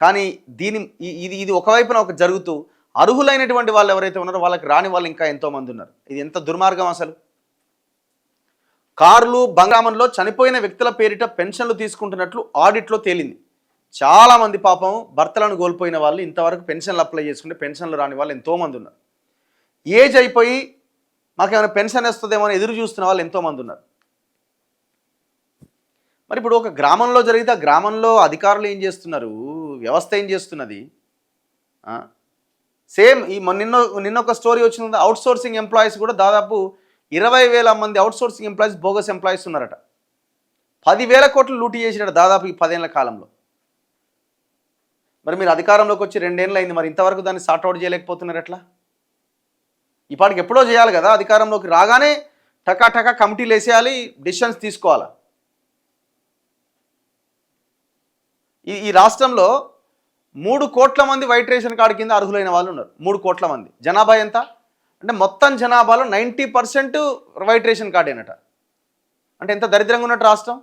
కానీ ఇది ఒకవైపున ఒక జరుగుతూ అర్హులైనటువంటి వాళ్ళు ఎవరైతే ఉన్నారో వాళ్ళకి రాని వాళ్ళు ఇంకా ఎంతోమంది ఉన్నారు. ఇది ఎంత దుర్మార్గం అసలు. కార్లు బంగామంలో చనిపోయిన వ్యక్తుల పేరిట పెన్షన్లు తీసుకుంటున్నట్లు ఆడిట్లో తేలింది. చాలామంది పాపం భర్తలను కోల్పోయిన వాళ్ళు ఇంతవరకు పెన్షన్లు అప్లై చేసుకుంటే పెన్షన్లు రాని వాళ్ళు ఎంతోమంది ఉన్నారు. ఏజ్ అయిపోయి మాకేమైనా పెన్షన్ వస్తుందేమో అని ఎదురు చూస్తున్న వాళ్ళు ఎంతోమంది ఉన్నారు. మరి ఇప్పుడు ఒక గ్రామంలో జరిగితే ఆ గ్రామంలో అధికారులు ఏం చేస్తున్నారు, వ్యవస్థ ఏం చేస్తున్నది? సేమ్ ఈ నిన్న ఒక స్టోరీ వచ్చింది. అవుట్ సోర్సింగ్ ఎంప్లాయీస్ కూడా దాదాపు 20,000 మంది out sourcing employees, bogus employees ఉన్నారట. 10,000 కోట్లు లూటీ చేసినట్టు దాదాపు ఈ 10 ఏళ్ల కాలంలో. మరి మీరు అధికారంలోకి వచ్చి 2 ఏళ్ళు అయింది, మరి ఇంతవరకు దాన్ని సార్ట్అవుట్ చేయలేకపోతున్నారు ఎట్లా? ఇప్పటికి ఎప్పుడో చేయాలి కదా. అధికారంలోకి రాగానే టకా కమిటీలు వేసేయాలి, డిసిషన్స్ తీసుకోవాలా. ఈ రాష్ట్రంలో 3 కోట్ల మంది వైట్ రేషన్ కార్డు కింద అర్హులైన వాళ్ళు ఉన్నారు. 3 కోట్ల మంది. జనాభా ఎంత అంటే మొత్తం జనాభాలో 90% వైట్ రేషన్ కార్డేనట. అంటే ఎంత దరిద్రంగా ఉన్నట్టు రాష్ట్రం.